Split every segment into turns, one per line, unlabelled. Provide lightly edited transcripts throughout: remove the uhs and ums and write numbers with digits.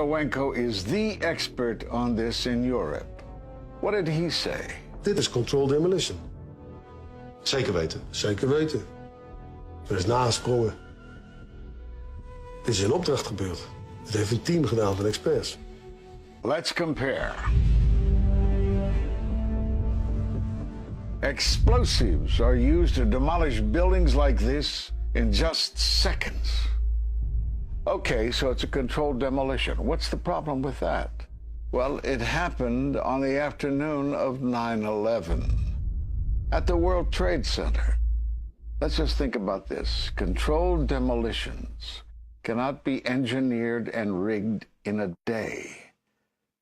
Wenko is the expert on this in Europe. What did he say?
Dit is controlled demolition.
Zeker weten.
Zeker weten. Er is nagesprongen. Dit is in opdracht gebeurd. Het heeft een team gedaan van experts.
Let's compare. Explosives are used to demolish buildings like this in just seconds. Okay, so it's a controlled demolition. What's the problem with that? Well, it happened on the afternoon of 9/11 at the World Trade Center. Let's just think about this. Controlled demolitions cannot be engineered and rigged in a day.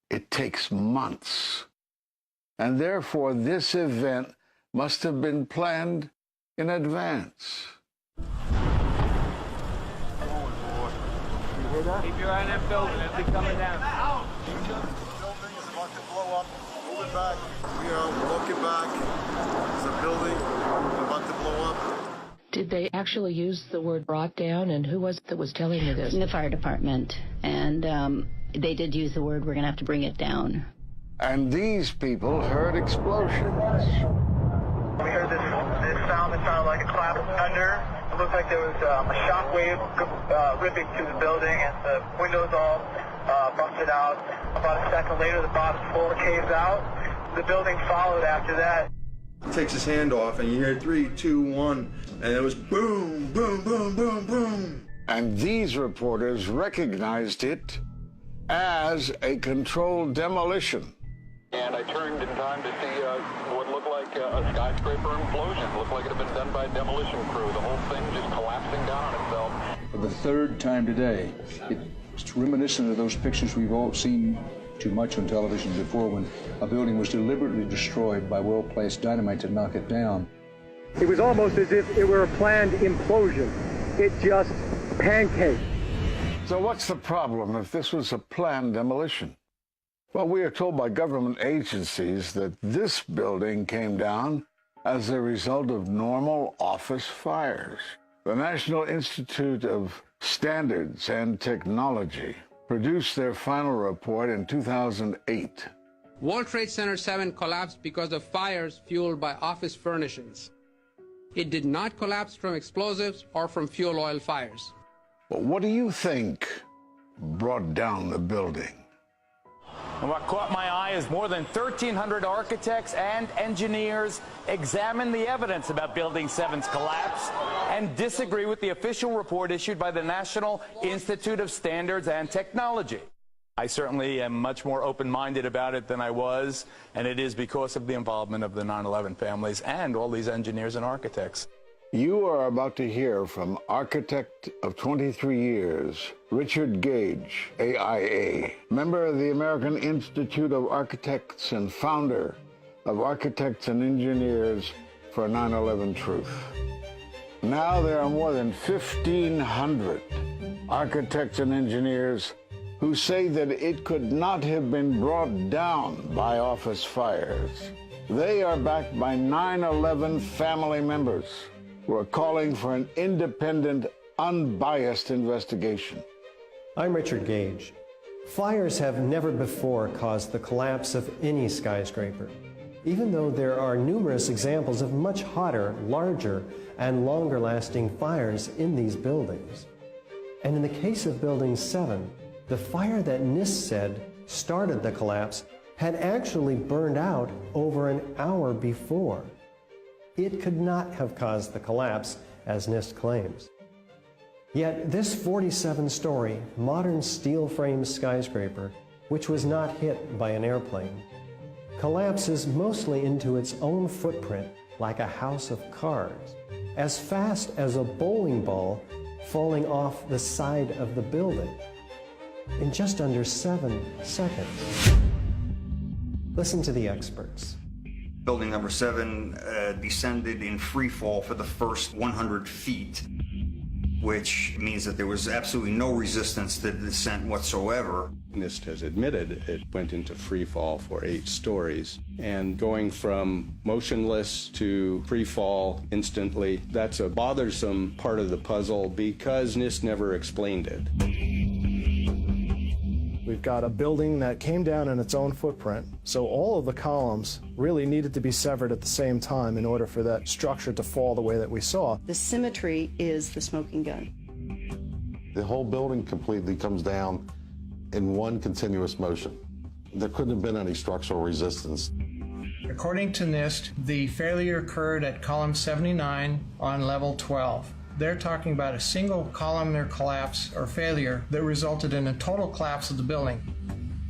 It takes months. And therefore, this event must have been planned in advance.
Keep your eye on that building. It'll be coming down.
The building is about to blow up. Move it back. We are walking back. There's a building about to blow up.
Did they actually use the word brought down, and who was it that was telling you this?
The fire department, and they did use the word, we're going to have to bring it down.
And these people heard explosions.
We heard this sound that sounded like a clap of thunder. It looked like there was a shockwave ripping through the building, and the windows all busted out. About a second later, the bottom floor caves out. The building followed after that.
Takes his hand off, and you hear 3, 2, 1, and it was boom, boom, boom, boom, boom.
And these reporters recognized it as a controlled demolition.
And I turned in time to see what looked like a skyscraper implosion. It looked like it had been done by a demolition crew. The whole thing just collapsing down on itself.
For the third time today, it's reminiscent of those pictures we've all seen too much on television before, when a building was deliberately destroyed by well-placed dynamite to knock it down.
It was almost as if it were a planned implosion. It just pancaked.
So what's the problem if this was a planned demolition? Well, we are told by government agencies that this building came down as a result of normal office fires. The National Institute of Standards and Technology produced their final report in 2008.
World Trade Center 7 collapsed because of fires fueled by office furnishings. It did not collapse from explosives or from fuel oil fires.
But what do you think brought down the building?
And what caught my eye is more than 1,300 architects and engineers examine the evidence about Building 7's collapse and disagree with the official report issued by the National Institute of Standards and Technology. I certainly am much more open-minded about it than I was, and it is because of the involvement of the 9/11 families and all these engineers and architects.
You are about to hear from architect of 23 years, Richard Gage, AIA, member of the American Institute of Architects and founder of Architects and Engineers for 9/11 Truth. Now there are more than 1,500 architects and engineers who say that it could not have been brought down by office fires. They are backed by 9/11 family members who are calling for an independent, unbiased investigation.
I'm Richard Gage. Fires have never before caused the collapse of any skyscraper, even though there are numerous examples of much hotter, larger, and longer-lasting fires in these buildings. And in the case of Building 7, the fire that NIST said started the collapse had actually burned out over an hour before. It could not have caused the collapse, as NIST claims. Yet this 47-story, modern steel-framed skyscraper, which was not hit by an airplane, collapses mostly into its own footprint like a house of cards, as fast as a bowling ball falling off the side of the building, in just under 7 seconds. Listen to the experts.
Building number 7 descended in free fall for the first 100 feet, which means that there was absolutely no resistance to the descent whatsoever.
NIST has admitted it went into free fall for 8 stories. And going from motionless to free fall instantly, that's a bothersome part of the puzzle because NIST never explained it.
We've got a building that came down in its own footprint, so all of the columns really needed to be severed at the same time in order for that structure to fall the way that we saw.
The symmetry is the smoking gun.
The whole building completely comes down in one continuous motion. There couldn't have been any structural resistance.
According to NIST, the failure occurred at column 79 on level 12. They're talking about a single columnar collapse or failure that resulted in a total collapse of the building.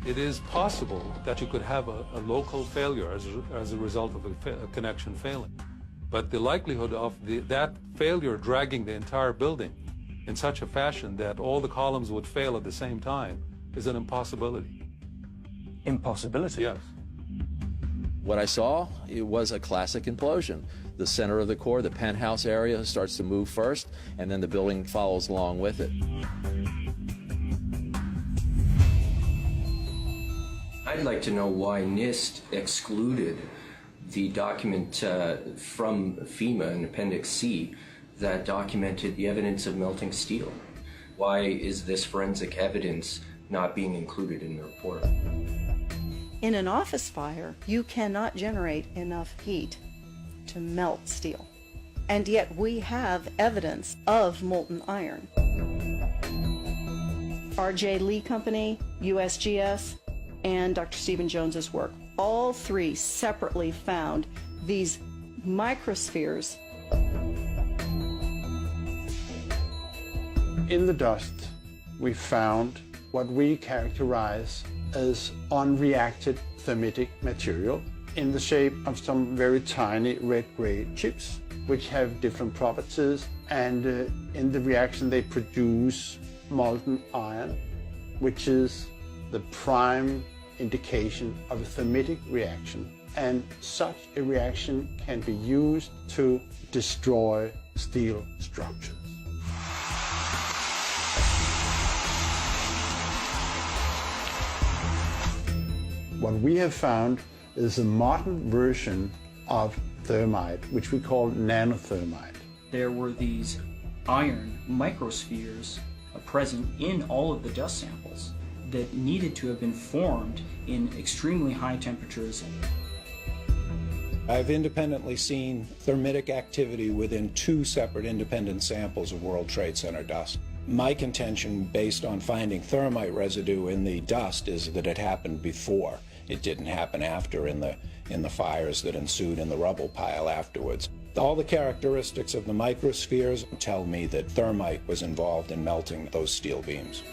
It is possible that you could have a local failure as a result of a connection failing. But the likelihood of that failure dragging the entire building in such a fashion that all the columns would fail at the same time is an impossibility.
Impossibility?
Yes.
What I saw, it was a classic implosion. The center of the core, the penthouse area, starts to move first, and then the building follows along with it.
I'd like to know why NIST excluded the document from FEMA in Appendix C that documented the evidence of melting steel. Why is this forensic evidence not being included in the report?
In an office fire, you cannot generate enough heat to melt steel. And yet we have evidence of molten iron. R.J. Lee Company, USGS, and Dr. Stephen Jones's work, all three separately found these microspheres.
In the dust, we found what we characterize as unreacted thermitic material in the shape of some very tiny red-gray chips, which have different properties, and in the reaction they produce molten iron, which is the prime indication of a thermitic reaction. And such a reaction can be used to destroy steel structures. What we have found is a modern version of thermite, which we call nanothermite.
There were these iron microspheres present in all of the dust samples that needed to have been formed in extremely high temperatures.
I've independently seen thermitic activity within 2 separate independent samples of World Trade Center dust. My contention, based on finding thermite residue in the dust, is that it happened before. It didn't happen after in the fires that ensued in the rubble pile afterwards. All the characteristics of the microspheres tell me that thermite was involved in melting those steel beams.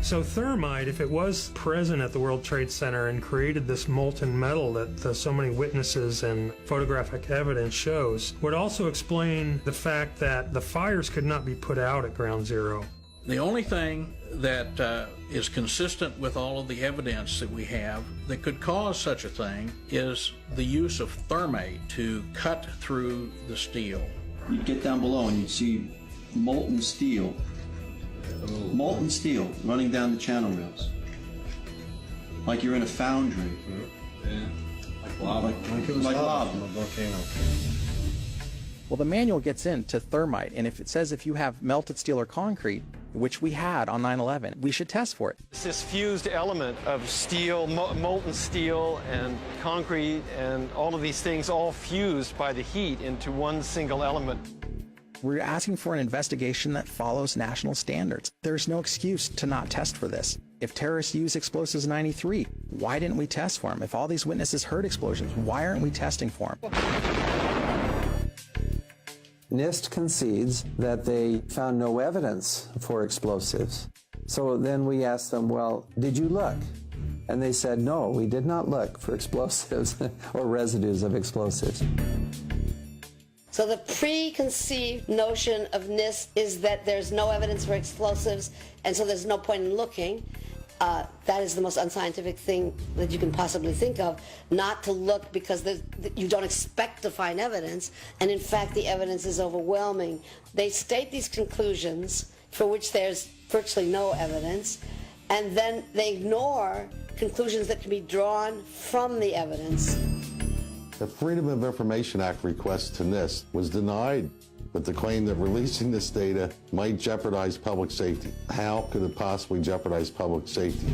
So thermite, if it was present at the World Trade Center and created this molten metal that so many witnesses and photographic evidence shows, would also explain the fact that the fires could not be put out at Ground Zero.
The only thing that is consistent with all of the evidence that we have that could cause such a thing is the use of thermite to cut through the steel.
You'd get down below and you'd see molten steel running down the channel rails, like you're in a foundry.
Yeah.
Like lava. Like lava.
Well, the manual gets into thermite, and if it says if you have melted steel or concrete, which we had on 9/11, we should test for it.
This fused element of steel, molten steel and concrete and all of these things all fused by the heat into one single element.
We're asking for an investigation that follows national standards. There's no excuse to not test for this. If terrorists use explosives in 93, why didn't we test for them? If all these witnesses heard explosions, why aren't we testing for them?
NIST concedes that they found no evidence for explosives. So then we asked them, well, did you look? And they said, no, we did not look for explosives or residues of explosives.
So the preconceived notion of NIST is that there's no evidence for explosives, and so there's no point in looking. That is the most unscientific thing that you can possibly think of, not to look because you don't expect to find evidence, and in fact the evidence is overwhelming. They state these conclusions for which there's virtually no evidence, and then they ignore conclusions that can be drawn from the evidence.
The Freedom of Information Act request to NIST was denied with the claim that releasing this data might jeopardize public safety. How could it possibly jeopardize public safety?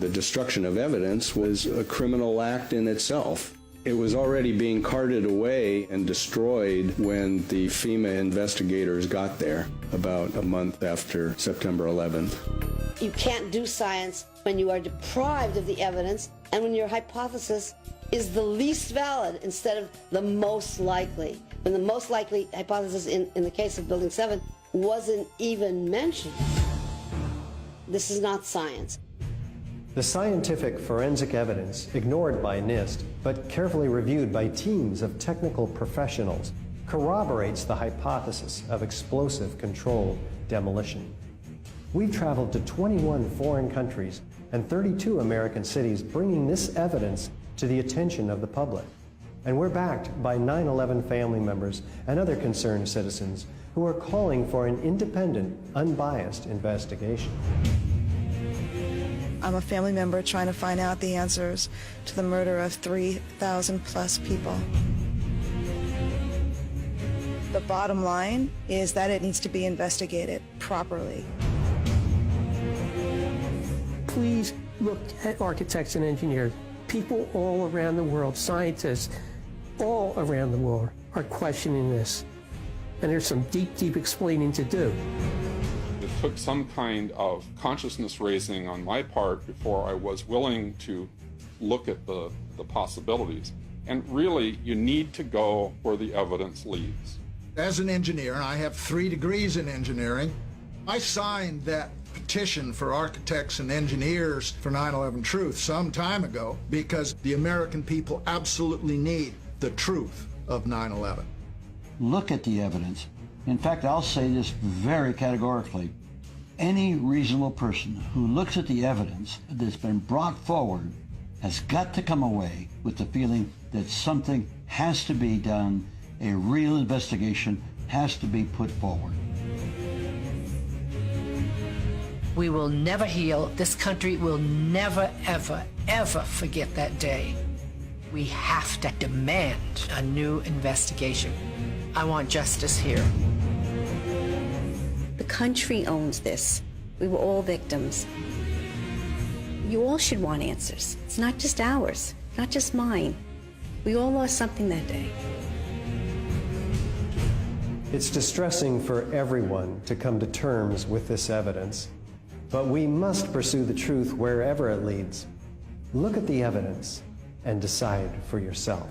The destruction of evidence was a criminal act in itself. It was already being carted away and destroyed when the FEMA investigators got there about a month after September 11th.
You can't do science when you are deprived of the evidence and when your hypothesis is the least valid instead of the most likely. When the most likely hypothesis in the case of Building 7 wasn't even mentioned. This is not science.
The scientific forensic evidence, ignored by NIST, but carefully reviewed by teams of technical professionals, corroborates the hypothesis of explosive controlled demolition. We've traveled to 21 foreign countries and 32 American cities, bringing this evidence to the attention of the public. And we're backed by 9/11 family members and other concerned citizens who are calling for an independent, unbiased investigation.
I'm a family member trying to find out the answers to the murder of 3,000 plus people. The bottom line is that it needs to be investigated properly.
Please look at architects and engineers. People all around the world, scientists all around the world are questioning this. And there's some deep, deep explaining to do.
It took some kind of consciousness raising on my part before I was willing to look at the possibilities. And really, you need to go where the evidence leads.
As an engineer, and I have 3 degrees in engineering, I signed that petition for architects and engineers for 9/11 Truth some time ago because the American people absolutely need the truth of 9/11.
Look at the evidence. In fact, I'll say this very categorically. Any reasonable person who looks at the evidence that's been brought forward has got to come away with the feeling that something has to be done, a real investigation has to be put forward.
We will never heal. This country will never, ever, ever forget that day. We have to demand a new investigation. I want justice here.
The country owns this. We were all victims. You all should want answers. It's not just ours, not just mine. We all lost something that day.
It's distressing for everyone to come to terms with this evidence, but we must pursue the truth wherever it leads. Look at the evidence and decide for yourself.